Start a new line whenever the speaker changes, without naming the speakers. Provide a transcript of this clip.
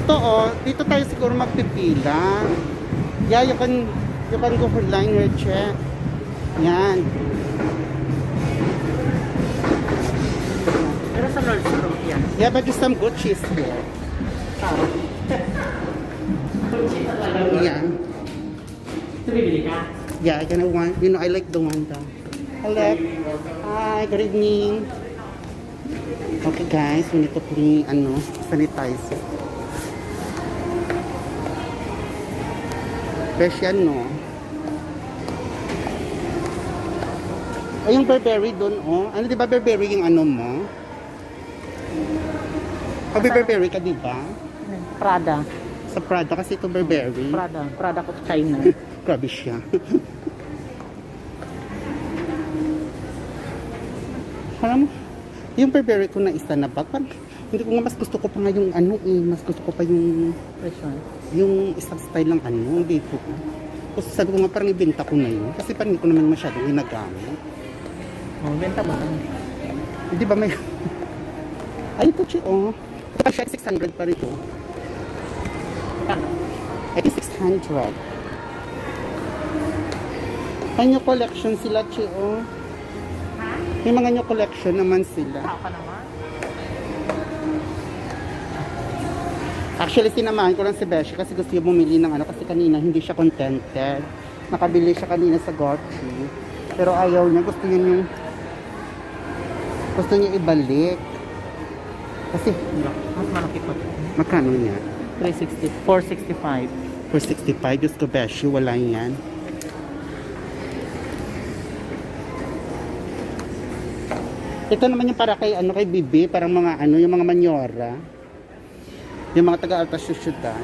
Ito oh, dito tayo siguro magpipila. Yeah, you can go for line here, check. Yan.
Pero sa Nordstrom yan.
Yeah, but there's some good cheese here. Yeah.
Ito bibili ka?
Yeah, I kinda want, you know, I like the one though. Hello. Hi, good evening. Okay guys, we need to clean, sanitizer. Fresh yan, no? Ay, yung Burberry doon, oh. Ano, di ba Burberry yung ano mo? Burberry ka, di ba?
Prada.
Sa Prada kasi ito Burberry.
Prada ko China.
Grabe siya. Alam mo, yung Burberry ko na isa na bag, parang hindi ko nga mas gusto ko pa nga yung mas gusto ko pa yung isang style ng dito. Kasi sabi ko nga parang ibenta ko na yun. Kasi parang hindi ko naman masyadong ginagamit.
Oh, benta ba?
Hindi ba may... Ay, ito siya, oh. Ito pa siya, 600 pa rito. Ito 600. Ay, new collection sila, Chi, oh. May mga new collection naman sila.
Ako naman.
Actually, sinamahan ko lang si Beshi kasi gusto niya bumili ng kasi kanina hindi siya contented. Nakabili siya kanina sa Gucci. Pero ayaw niya, gusto niya ibalik. Kasi,
Mas malaki pa.
magkano niya?
465.
465, Diyos ko Beshi, wala yan. Ito naman yung para kay kay Bibi, parang mga yung mga manyora. Yung mga taga-alta syudad.